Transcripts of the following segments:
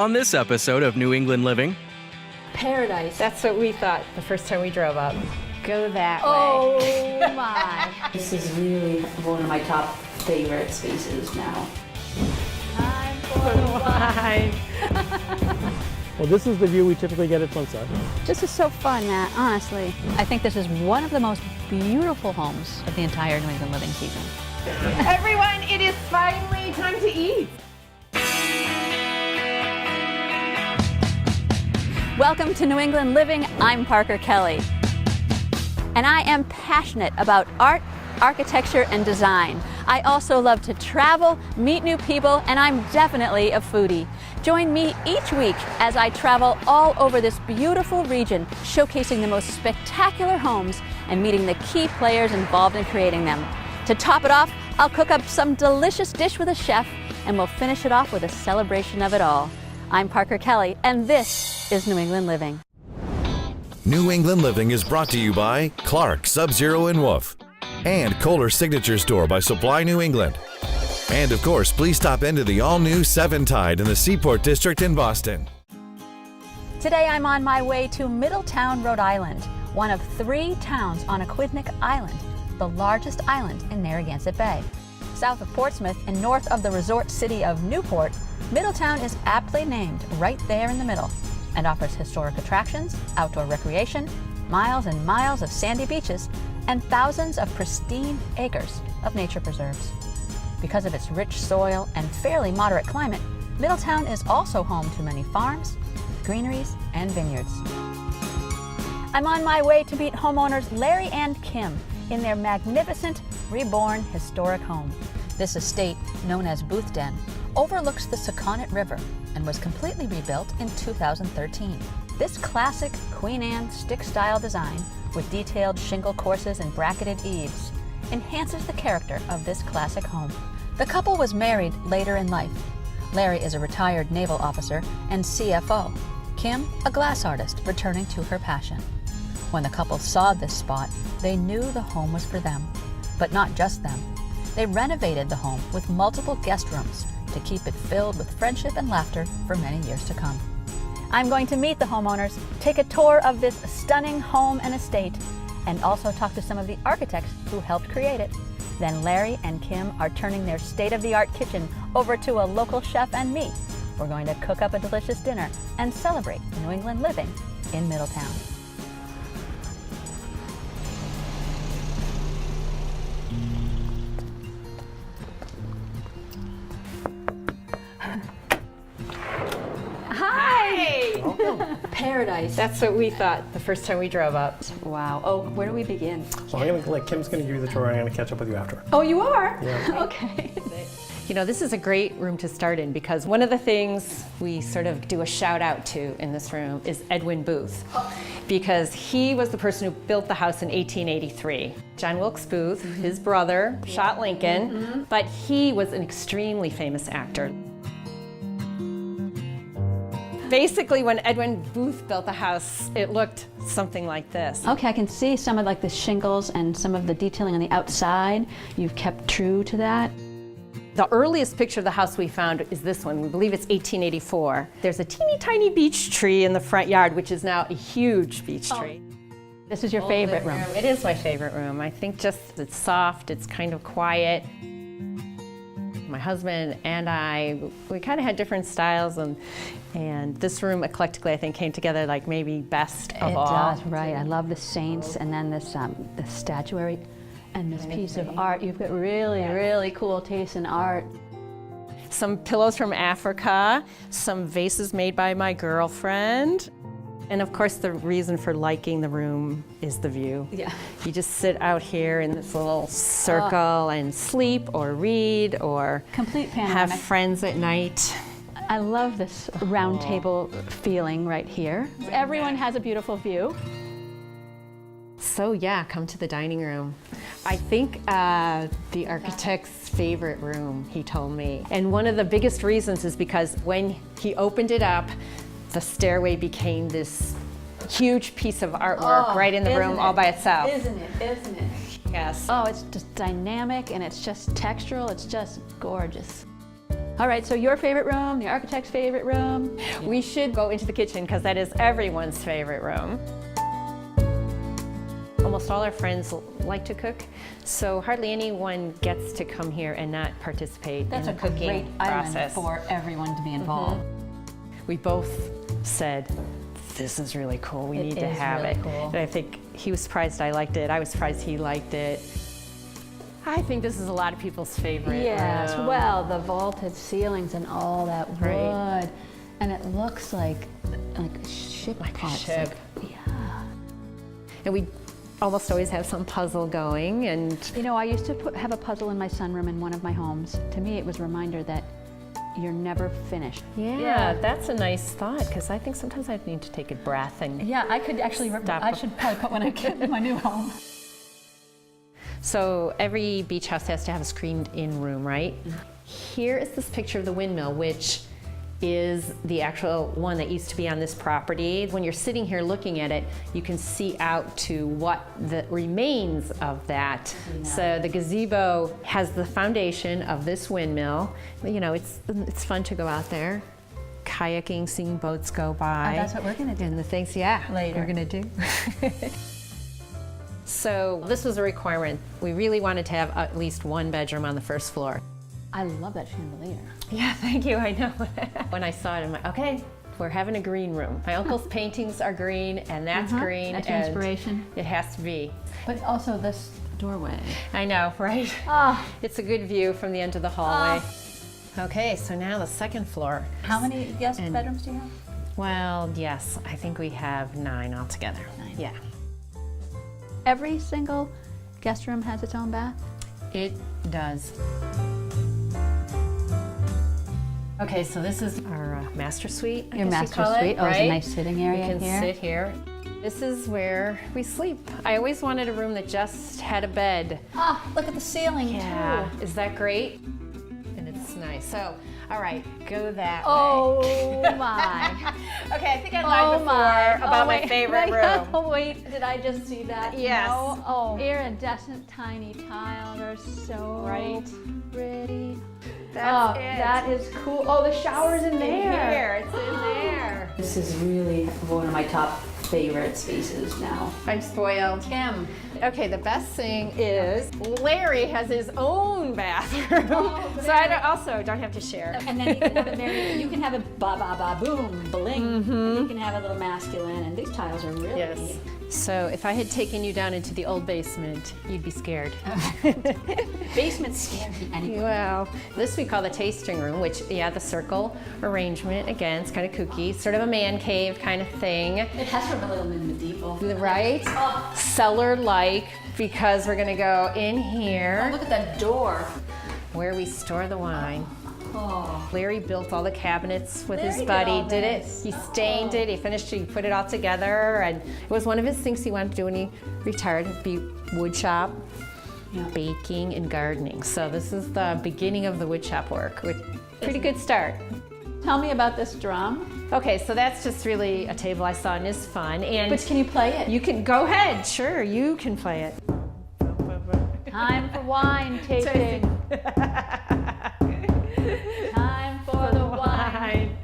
On this episode of New England Living, Paradise. That's what we thought the first time we drove up. Go that way. Oh my. This is really one of my top favorite spaces now. Time for wine. Well, this is the view we typically get at sunset. This is so fun, Matt, honestly. I think this is one of the most beautiful homes of the entire New England living season. Everyone, it is finally time to eat. Welcome to New England Living. I'm Parker Kelly. And I am passionate about art, architecture, and design. I also love to travel, meet new people, and I'm definitely a foodie. Join me each week as I travel all over this beautiful region, showcasing the most spectacular homes and meeting the key players involved in creating them. To top it off, I'll cook up some delicious dish with a chef, and we'll finish it off with a celebration of it all. I'm Parker Kelly, and this is New England Living. New England Living is brought to you by Clark, Sub-Zero and Wolf, and Kohler Signature Store by Supply New England. And of course, please stop into the all-new Seven Tide in the Seaport District in Boston. Today I'm on my way to Middletown, Rhode Island, one of 3 towns on Aquidneck Island, the largest island in Narragansett Bay. South of Portsmouth and north of the resort city of Newport, Middletown is aptly named right there in the middle and offers historic attractions, outdoor recreation, miles and miles of sandy beaches, and thousands of pristine acres of nature preserves. Because of its rich soil and fairly moderate climate, Middletown is also home to many farms, greeneries, and vineyards. I'm on my way to meet homeowners Larry and Kim in their magnificent, reborn historic home. This estate, known as Booth Den, overlooks the Sakonnet River and was completely rebuilt in 2013. This classic Queen Anne stick-style design with detailed shingle courses and bracketed eaves enhances the character of this classic home. The couple was married later in life. Larry is a retired naval officer and CFO. Kim, a glass artist returning to her passion. When the couple saw this spot, they knew the home was for them. But not just them. They renovated the home with multiple guest rooms to keep it filled with friendship and laughter for many years to come. I'm going to meet the homeowners, take a tour of this stunning home and estate, and also talk to some of the architects who helped create it. Then Larry and Kim are turning their state-of-the-art kitchen over to a local chef and me. We're going to cook up a delicious dinner and celebrate New England living in Middletown. Paradise. That's what we thought the first time we drove up. Wow. Oh, where do we begin? So Kim's going to give you the tour, and I'm going to catch up with you after. Oh, you are? Yeah. Okay. You know, this is a great room to start in because one of the things we sort of do a shout out to in this room is Edwin Booth, because he was the person who built the house in 1883. John Wilkes Booth, his brother, shot Lincoln, but he was an extremely famous actor. Basically, when Edwin Booth built the house, it looked something like this. Okay, I can see some of like the shingles and some of the detailing on the outside. You've kept true to that. The earliest picture of the house we found is this one. We believe it's 1884. There's a teeny tiny beech tree in the front yard, which is now a huge beech tree. This is your favorite room. It is my favorite room. I think just it's soft, it's kind of quiet. My husband and I, we kind of had different styles, and this room eclectically I think came together like maybe best of all. It does, right. I love the saints and then this the statuary and this piece of art. You've got really cool taste in art. Some pillows from Africa, some vases made by my girlfriend. And of course, the reason for liking the room is the view. Yeah. You just sit out here in this little circle and sleep or read or Complete panoramic. have friends at night. I love this round table feeling right here. Everyone has a beautiful view. So yeah, come to the dining room. I think the architect's favorite room, he told me. And one of the biggest reasons is because when he opened it up, the stairway became this huge piece of artwork right in the room all by itself. Isn't it? Yes. Oh, it's just dynamic and it's just textural. It's just gorgeous. All right, so your favorite room, the architect's favorite room. We should go into the kitchen because that is everyone's favorite room. Almost all our friends like to cook, so hardly anyone gets to come here and not participate That's in a the cooking great island process. for everyone to be involved. We both said, this is really cool, we need to have really it. cool. And I think he was surprised I liked it, I was surprised he liked it. I think this is a lot of people's favorite Yes, room. well, the vaulted ceilings and all that wood. Right. And it looks like ship Like a parts. ship. Yeah. And we almost always have some puzzle going, and You know, I used to have a puzzle in my sunroom in one of my homes. To me, it was a reminder that you're never finished. yeah, that's a nice thought, because I think sometimes I need to take a breath and Yeah, I could actually, Stop. I should probably put when I get in my new home. So every beach house has to have a screened-in room, right? Here is this picture of the windmill, which is the actual one that used to be on this property. When you're sitting here looking at it, you can see out to what the remains of that. So the gazebo has the foundation of this windmill. You know, it's fun to go out there, kayaking, seeing boats go by. Oh, that's what we're gonna do. And the things, yeah, Later. we're gonna do. So this was a requirement. We really wanted to have at least one bedroom on the first floor. I love that chandelier. Yeah, thank you, I know. When I saw it, I'm like, okay, we're having a green room. My uncle's paintings are green, and that's green. That's and inspiration. It has to be. But also this doorway. I know, right? Ah. It's a good view from the end of the hallway. Okay, so now the second floor. How many guest bedrooms do you have? Well, yes, I think we have 9 altogether. 9. Yeah. Every single guest room has its own bath? It does. Okay, so this is our master suite. I Your guess you master call it, suite. Oh, it's a right? nice sitting area You can here. sit here. This is where we sleep. I always wanted a room that just had a bed. Ah, look at the ceiling Yeah, too. is that great? And it's nice. So, all right, go that Oh way. my. Okay, I think I lied before about my favorite room. Oh wait, did I just see that? Yes. No? Oh, iridescent tiny tile. They're so Right. pretty. That's oh, it. that is cool. Oh, the shower's in there. Here, it's in there. This is really one of my top favorite spaces now. I'm spoiled. Kim. Okay, the best thing is Larry has his own bathroom, so I also don't have to share. And then you can have a very, you can have a ba ba ba boom, bling. And you can have a little masculine, and these tiles are really Yes. So if I had taken you down into the old basement, you'd be scared. Basement scared me anyway. Well, this we call the tasting room, which, yeah, the circle arrangement, again, it's kind of kooky, sort of a man cave kind of thing, It has sort of a little medieval. right? Cellar-like, because we're gonna go in Oh, here look at that door. where we store the wine. Oh. Larry built all the cabinets with Larry his did buddy, all did it. this. He stained it, he finished it, he put it all together, and it was one of his things he wanted to do when he retired, be wood shop, baking, and gardening. So this is the beginning of the wood shop work. Pretty good start. Tell me about this drum. Okay, so that's just really a table I saw and is fun. And But can you play it? you can go ahead, sure, you can play it. Time for wine tasting. Time for the wine.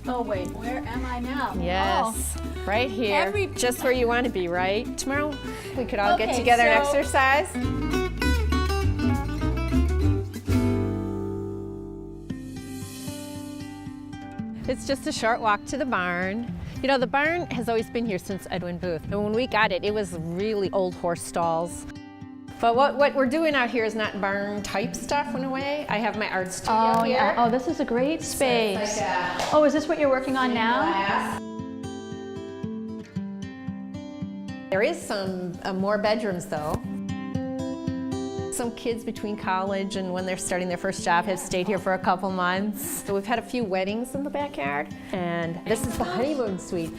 Oh wait, where am I now? Yes, right here, just where you want to be, right? Tomorrow we could all get Okay, together and so- exercise. It's just a short walk to the barn. You know, the barn has always been here since Edwin Booth. And when we got it, it was really old horse stalls. But what we're doing out here is not barn type stuff in a way. I have my art studio Oh here. yeah. Oh, this is a great space. Oh, is this what you're working on now? There is some more bedrooms though. Some kids between college and when they're starting their first job have stayed here for a couple months. So we've had a few weddings in the backyard, and this is the honeymoon suite.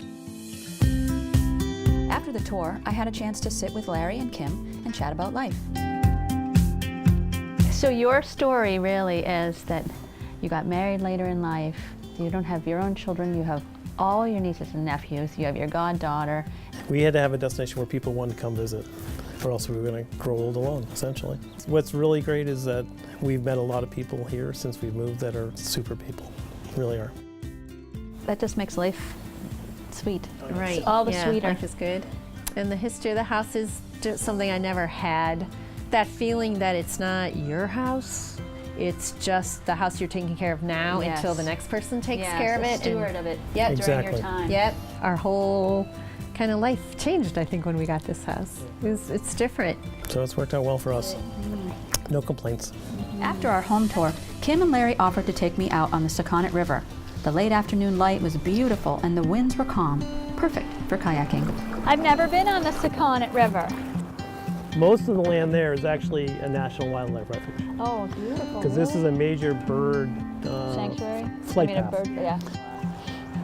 After the tour, I had a chance to sit with Larry and Kim and chat about life. So your story really is that you got married later in life. You don't have your own children. You have all your nieces and nephews. You have your goddaughter. We had to have a destination where people wanted to come visit. or else we were going to grow old alone, essentially. What's really great is that we've met a lot of people here since we've moved that are super people, really are. That just makes life sweet. Right. It's all the yeah, sweeter. Life is good. And the history of the house is just something I never had. That feeling that it's not your house, it's just the house you're taking care of now Yes. until the next person takes Yes, care of a it. steward of it Yep. during Exactly. your time. Yep. Our whole kind of life changed, I think, when we got this house. It's different. So it's worked out well for us. No complaints. After our home tour, Kim and Larry offered to take me out on the Sakonnet River. The late afternoon light was beautiful and the winds were calm, perfect for kayaking. I've never been on the Sakonnet River. Most of the land there is actually a National Wildlife Refuge, Oh, beautiful. because this is a major bird sanctuary. flight I mean, path. a bird, yeah.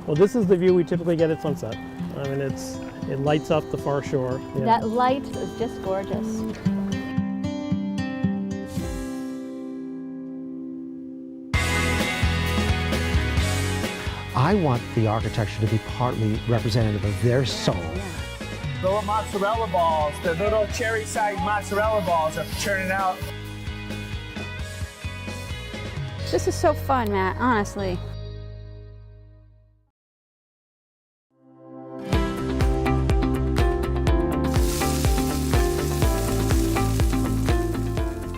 Well, this is the view we typically get at sunset. I mean, it lights up the far shore. Yeah. That light is just gorgeous. I want the architecture to be partly representative of their soul. Little mozzarella balls, the little cherry-sized mozzarella balls are churning out. This is so fun, Matt, honestly.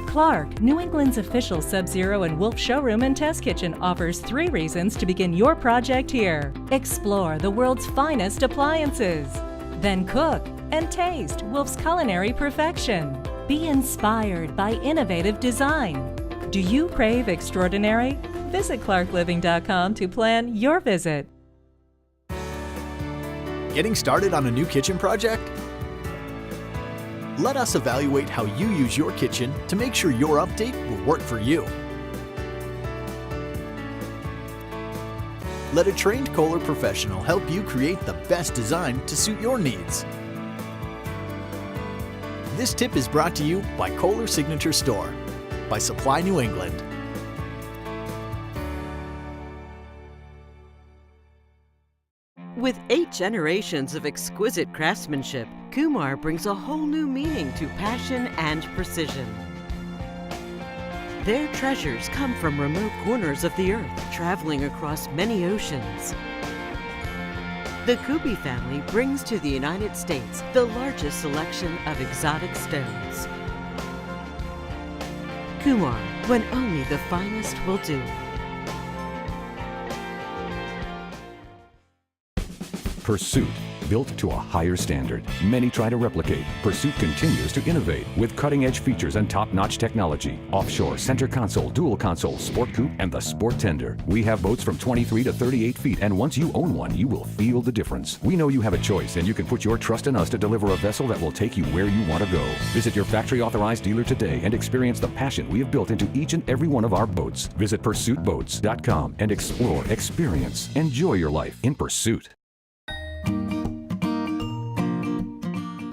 Clark, New England's official Sub-Zero and Wolf showroom and test kitchen, offers 3 reasons to begin your project here. Explore the world's finest appliances. Then cook and taste Wolf's culinary perfection. Be inspired by innovative design. Do you crave extraordinary? Visit clarkliving.com to plan your visit. Getting started on a new kitchen project? Let us evaluate how you use your kitchen to make sure your update will work for you. Let a trained Kohler professional help you create the best design to suit your needs. This tip is brought to you by Kohler Signature Store, by Supply New England. With 8 generations of exquisite craftsmanship, Kumar brings a whole new meaning to passion and precision. Their treasures come from remote corners of the earth, traveling across many oceans. The Kubi family brings to the United States the largest selection of exotic stones. Kumar, when only the finest will do. Pursuit, built to a higher standard. Many try to replicate. Pursuit continues to innovate with cutting-edge features and top-notch technology. Offshore, center console, dual console, sport coupe, and the sport tender. We have boats from 23 to 38 feet, and once you own one, you will feel the difference. We know you have a choice, and you can put your trust in us to deliver a vessel that will take you where you want to go. Visit your factory-authorized dealer today and experience the passion we have built into each and every one of our boats. Visit PursuitBoats.com and explore, experience, enjoy your life in Pursuit.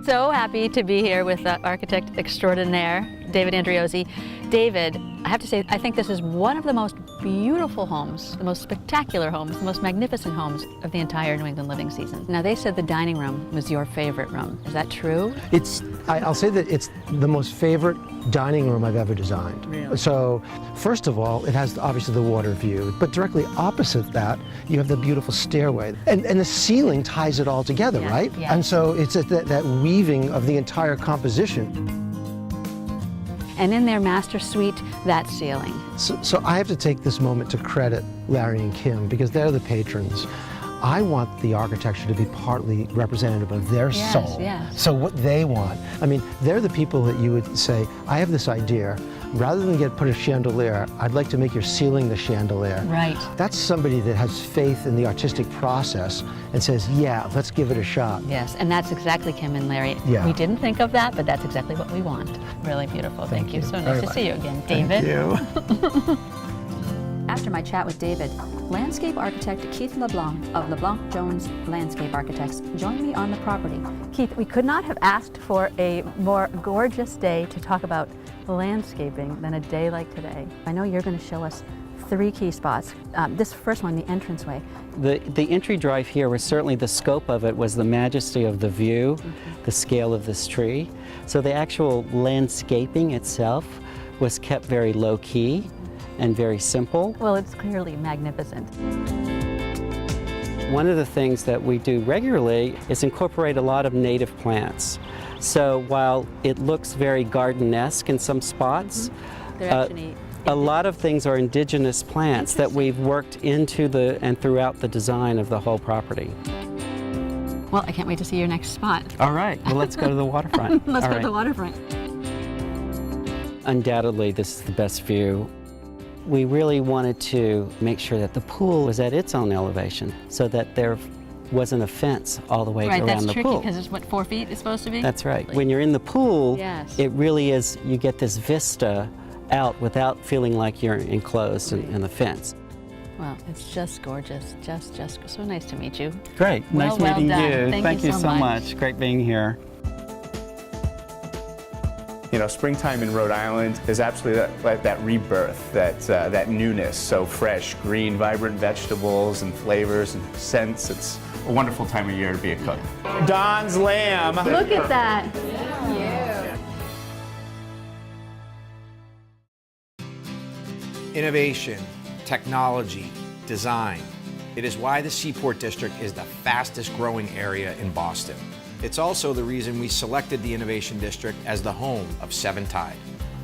So happy to be here with architect extraordinaire, David Andriozzi. David, I have to say, I think this is one of the most beautiful homes, the most spectacular homes, the most magnificent homes of the entire New England living season. Now, they said the dining room was your favorite room. Is that true? I'll say that it's the most favorite dining room I've ever designed. Really? So, first of all, it has obviously the water view, but directly opposite that, you have the beautiful stairway. And the ceiling ties it all together, Yes, right? yes. And so it's that weaving of the entire composition. And in their master suite, that ceiling. So I have to take this moment to credit Larry and Kim because they're the patrons. I want the architecture to be partly representative of their Yes, soul. yes. So what they want. I mean, they're the people that you would say, I have this idea. Rather than put a chandelier, I'd like to make your ceiling the chandelier. Right. That's somebody that has faith in the artistic process and says, yeah, let's give it a shot. Yes, and that's exactly Kim and Larry. Yeah. We didn't think of that, but that's exactly what we want. Really beautiful. Thank you. So nice Very to much. see you again, David. Thank you. After my chat with David, landscape architect Keith LeBlanc of LeBlanc Jones Landscape Architects joined me on the property. Keith, we could not have asked for a more gorgeous day to talk about landscaping than a day like today. I know you're going to show us 3 key spots. This first one, the entranceway. The entry drive here was certainly the scope of it was the majesty of the view, the scale of this tree. So the actual landscaping itself was kept very low key and very simple. Well, it's clearly magnificent. One of the things that we do regularly is incorporate a lot of native plants. So while it looks very garden-esque in some spots, a lot of things are indigenous plants that we've worked into and throughout the design of the whole property. Well, I can't wait to see your next spot. All right, well, let's go to the waterfront. Let's go to the waterfront. Undoubtedly, this is the best view. We really wanted to make sure that the pool was at its own elevation so that there wasn't a fence all the way around the pool. Right, that's tricky because it's what, 4 feet it's supposed to be? That's right. When you're in the pool, yes, it really is, you get this vista out without feeling like you're enclosed in the fence. Well, it's just gorgeous. Just so nice to meet you. Great. Nice meeting you. Thank you so much. Great being here. You know, springtime in Rhode Island is absolutely that rebirth, that newness, so fresh, green, vibrant vegetables and flavors and scents. It's a wonderful time of year to be a cook. Don's lamb. Look at that. Innovation, technology, design. It is why the Seaport District is the fastest growing area in Boston. It's also the reason we selected the Innovation District as the home of Seven Tide.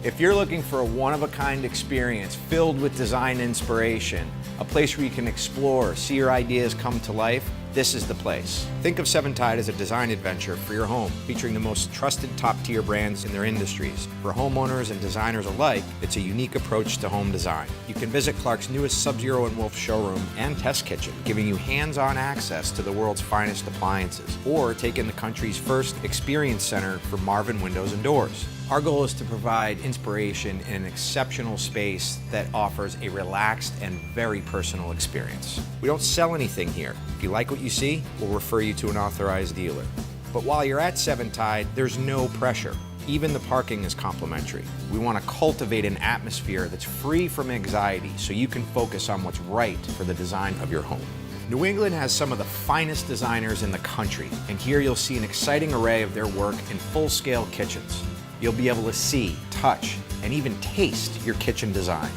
If you're looking for a one-of-a-kind experience filled with design inspiration, a place where you can explore, see your ideas come to life, this is the place. Think of Seven Tide as a design adventure for your home, featuring the most trusted top-tier brands in their industries. For homeowners and designers alike, it's a unique approach to home design. You can visit Clark's newest Sub-Zero and Wolf showroom and test kitchen, giving you hands-on access to the world's finest appliances, or take in the country's first experience center for Marvin Windows and Doors. Our goal is to provide inspiration in an exceptional space that offers a relaxed and very personal experience. We don't sell anything here. If you like what you see, we'll refer you to an authorized dealer. But while you're at Seven Tide, there's no pressure. Even the parking is complimentary. We want to cultivate an atmosphere that's free from anxiety so you can focus on what's right for the design of your home. New England has some of the finest designers in the country, and here you'll see an exciting array of their work in full-scale kitchens. You'll be able to see, touch, and even taste your kitchen design.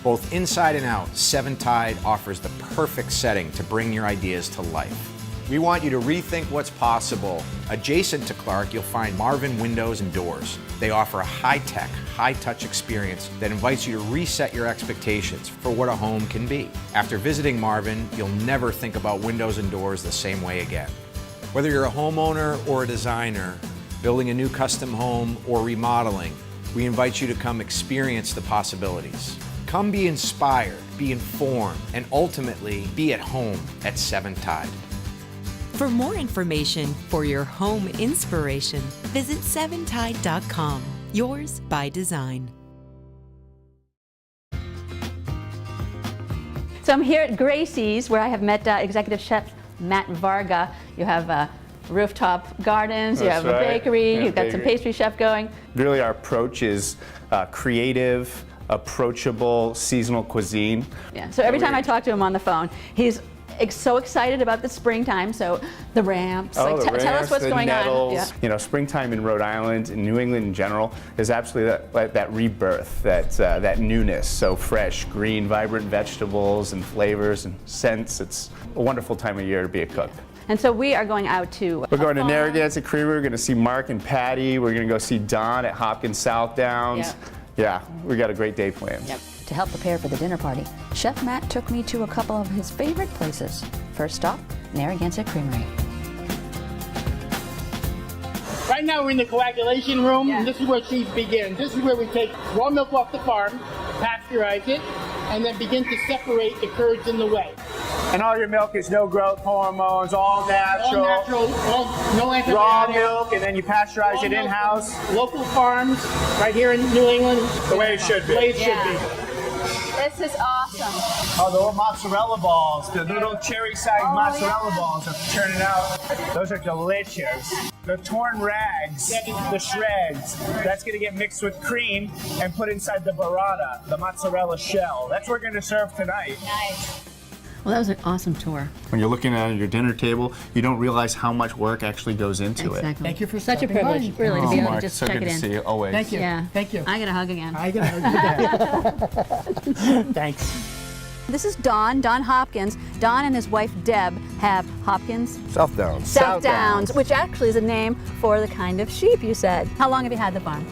Both inside and out, Seven Tide offers the perfect setting to bring your ideas to life. We want you to rethink what's possible. Adjacent to Clark, you'll find Marvin Windows and Doors. They offer a high-tech, high-touch experience that invites you to reset your expectations for what a home can be. After visiting Marvin, you'll never think about windows and doors the same way again. Whether you're a homeowner or a designer, building a new custom home or remodeling, we invite you to come experience the possibilities. Come be inspired, be informed, and ultimately be at home at Seven Tide. For more information for your home inspiration, visit seventide.com. Yours by design. So I'm here at Gracie's, where I have met executive chef Matt Varga. You have rooftop gardens, you have a bakery, you've got some pastry chef going. Really our approach is creative, approachable, seasonal cuisine. Yeah, so every time I talk to him on the phone, he's so excited about the springtime, so the ramps, tell us what's going on. Yeah. You know, springtime in Rhode Island and New England in general is absolutely that rebirth, that newness, so fresh, green, vibrant vegetables and flavors and scents. It's a wonderful time of year to be a cook. And so we are going out to We're going to Narragansett Creamery. We're going to see Mark and Patty. We're going to go see Don at Hopkins South Downs. Yeah, we got a great day planned. Yep. To help prepare for the dinner party, Chef Matt took me to a couple of his favorite places. First stop, Narragansett Creamery. Right now we're in the coagulation room, and this is where cheese begins. This is where we take raw milk off the farm, pasteurize it, and then begin to separate the curds in the whey. And all your milk is no growth hormones, all natural. All natural, no antibiotics. Raw milk, and then you pasteurize it in-house. Local farms, right here in New England. The way it should be. The way it should be. This is awesome. Oh, the little mozzarella balls, the little cherry-sized mozzarella balls are turning out. Those are delicious. The torn rags, the shreds, that's going to get mixed with cream and put inside the burrata, the mozzarella shell. That's what we're going to serve tonight. Nice. Well, that was an awesome tour. When you're looking at your dinner table, you don't realize how much work actually goes into it. Thank you for such a privilege, really, to be able to just so check good it to in. see you, always. Thank you. Yeah. Thank you. I get a hug again. I get a hug. Thanks. This is Don Hopkins. Don and his wife Deb have Hopkins South Downs. South Downs, which actually is a name for the kind of sheep you said. How long have you had the farm?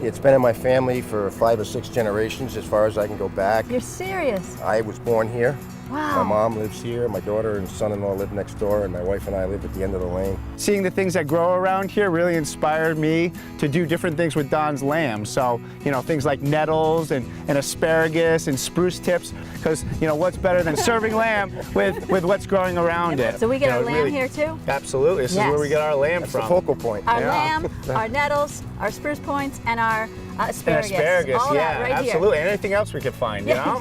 It's been in my family for 5 or 6 generations as far as I can go back. You're serious? I was born here. Wow. My mom lives here, my daughter and son-in-law live next door, and my wife and I live at the end of the lane. Seeing the things that grow around here really inspired me to do different things with Don's lamb. So, you know, things like nettles and asparagus and spruce tips, because, you know, what's better than serving lamb with what's growing around it. So we get You our know, lamb really, here too? Absolutely. This is where we get our lamb That's from. the focal point. Our lamb, our nettles, our spruce points, and our asparagus. And asparagus, all yeah, that right absolutely. Anything else we could find, you know?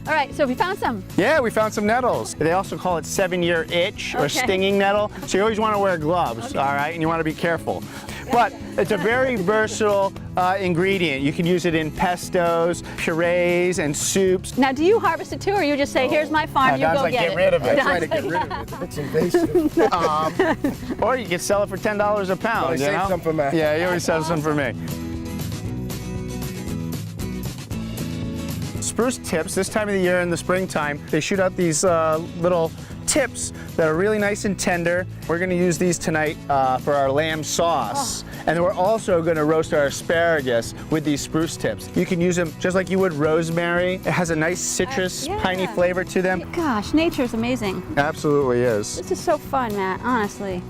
All right, so we found some. Yeah, we found some nettles. They also call it 7-year itch or stinging nettle. So you always want to wear gloves, all right? And you want to be careful. But it's a very versatile ingredient. You can use it in pestos, purees, and soups. Now, do you harvest it too, or you just say, here's my farm, you go get it? Get rid of it. I try to get rid of it. It's invasive. Or you could sell it for $10 a pound. I save some for me. Yeah, you always save some for me. Spruce tips, this time of the year in the springtime, they shoot out these little tips that are really nice and tender. We're going to use these tonight for our lamb sauce. And then we're also going to roast our asparagus with these spruce tips. You can use them just like you would rosemary. It has a nice citrus, piney flavor to them. Gosh, nature's amazing. Absolutely is. This is so fun, Matt, honestly.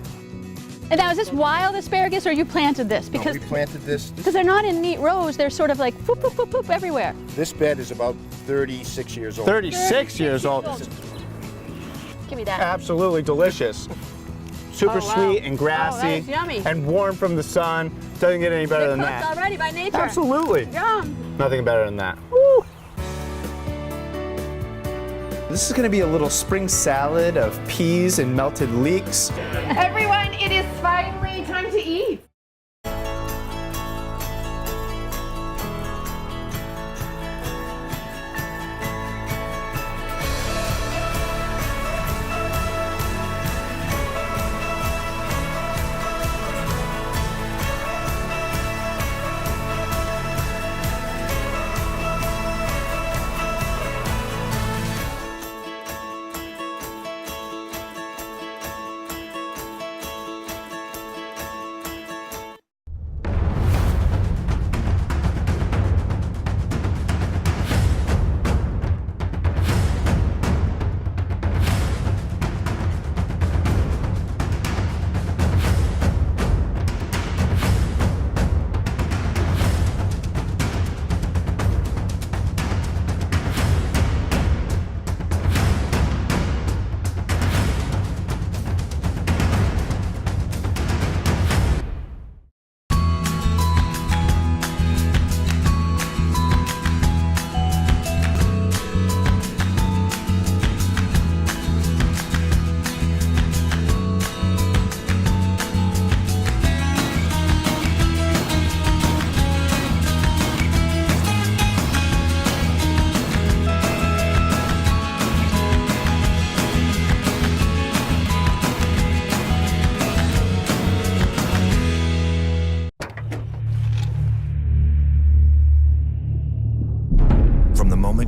And now, is this wild asparagus, or you planted this? Because we planted this. Because they're not in neat rows, they're sort of like poop, poop, poop, poop everywhere. This bed is about 36 years old. 36 years old. Give me that. Absolutely delicious. Super sweet and grassy. that's yummy. And warm from the sun. Doesn't get any better than that. Already by nature. Absolutely. Yum. Nothing better than that. Woo. This is going to be a little spring salad of peas and melted leeks. Everyone, it is finally time to eat.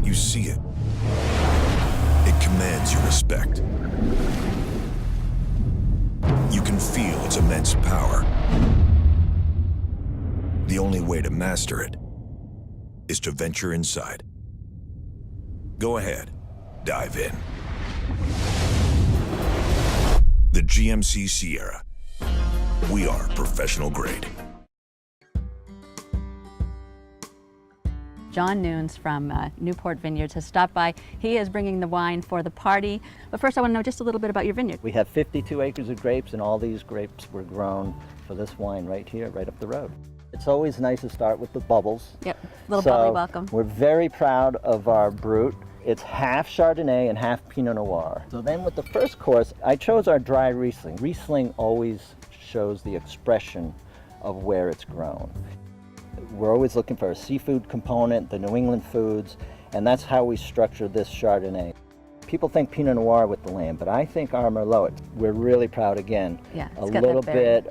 You see it. It commands your respect. You can feel its immense power. The only way to master it is to venture inside. Go ahead, dive in. The GMC Sierra. We are professional grade. John Nunes from Newport Vineyards has stopped by. He is bringing the wine for the party. But first I want to know just a little bit about your vineyard. We have 52 acres of grapes, and all these grapes were grown for this wine right here, right up the road. It's always nice to start with the bubbles. Yep, little bubbly welcome. We're very proud of our Brut. It's half Chardonnay and half Pinot Noir. So then with the first course, I chose our dry Riesling. Riesling always shows the expression of where it's grown. We're always looking for a seafood component, the New England foods, and that's how we structure this Chardonnay. People think Pinot Noir with the lamb, but I think our Merlot, we're really proud again. Yeah, a little bit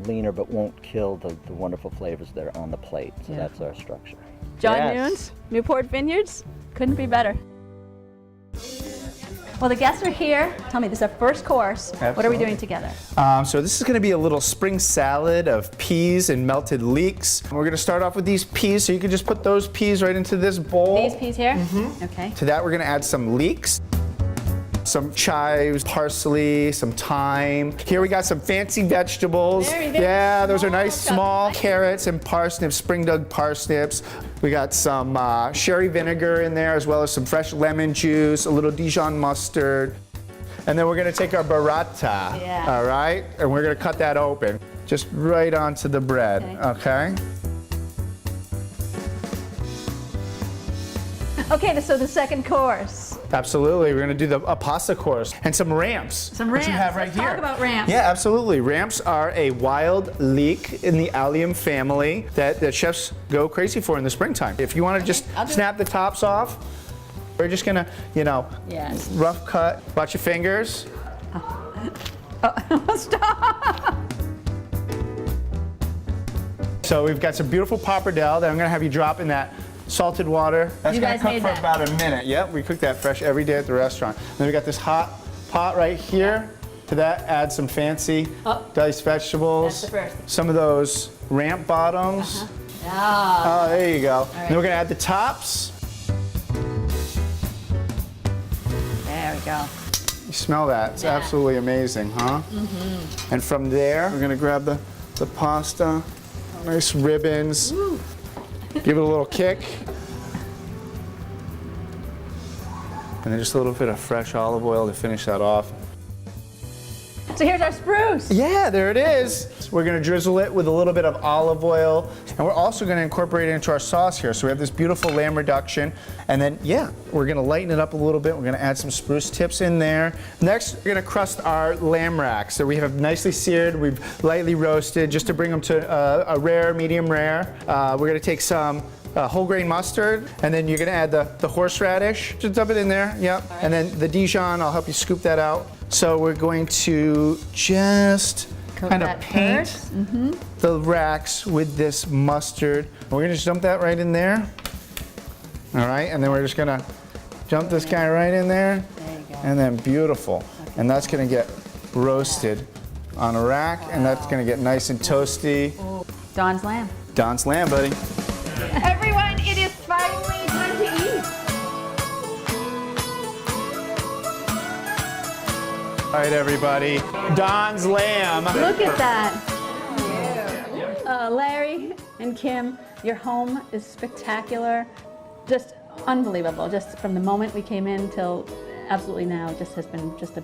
leaner, but won't kill the wonderful flavors that are on the plate. So that's our structure. John Nunes, Newport Vineyards, couldn't be better. Well, the guests are here. Tell me, this is our first course. Absolutely. What are we doing together? So this is going to be a little spring salad of peas and melted leeks. We're going to start off with these peas, so you can just put those peas right into this bowl. These peas here? Mm-hmm. Okay. To that, we're going to add some leeks, some chives, parsley, some thyme. Here we got some fancy vegetables. Yeah, those are nice small carrots and parsnips, spring dug parsnips. We got some sherry vinegar in there, as well as some fresh lemon juice, a little Dijon mustard. And then we're gonna take our burrata, all right? And we're gonna cut that open, just right onto the bread, okay? Okay, so the second course. Absolutely, we're gonna do a pasta course and some ramps. Some ramps. Which you have right Let's here. talk about ramps. Yeah, absolutely. Ramps are a wild leek in the allium family that chefs go crazy for in the springtime. If you want to just snap the tops off, we're just gonna, rough cut. Watch your fingers. Stop. So we've got some beautiful pappardelle that I'm gonna have you drop in that salted water. That's You gonna guys cook made for that? about a minute. Yep, we cook that fresh every day at the restaurant. Then we got this hot pot right here. To that, add some fancy diced vegetables. That's the first. Some of those ramp bottoms. Oh, there you go. Then we're gonna add the tops. There we go. You smell that? It's absolutely amazing, huh? Mm-hmm. And from there, we're gonna grab the pasta, nice ribbons. Woo. Give it a little kick. And then just a little bit of fresh olive oil to finish that off. So here's our spruce. Yeah, there it is. So we're gonna drizzle it with a little bit of olive oil. And we're also gonna incorporate it into our sauce here. So we have this beautiful lamb reduction. And then, we're gonna lighten it up a little bit. We're gonna add some spruce tips in there. Next, we're gonna crust our lamb racks. So we have nicely seared, we've lightly roasted, just to bring them to a rare, medium rare. We're gonna take some whole grain mustard, and then you're gonna add the horseradish. Just dump it in there, And then the Dijon, I'll help you scoop that out. So we're going to just kind of paint the racks with this mustard. We're gonna just dump that right in there. All right, and then we're just gonna dump this guy right in there. There you go. And then beautiful. And that's gonna get roasted on a rack, and that's gonna get nice and toasty. Don's lamb. Don's lamb, buddy. Everyone, it is finally time to eat. All right, everybody. Don's lamb. Look at that. Larry and Kim, your home is spectacular. Just unbelievable. Just from the moment we came in till absolutely now, just has been just a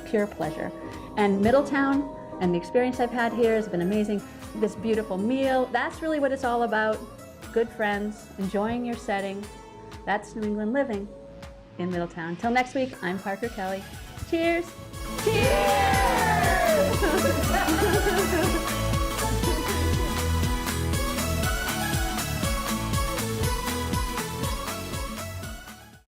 pure pleasure. And Middletown and the experience I've had here has been amazing. This beautiful meal, that's really what it's all about. Good friends, enjoying your setting. That's New England living in Middletown. Until next week, I'm Parker Kelly. Cheers. Cheers!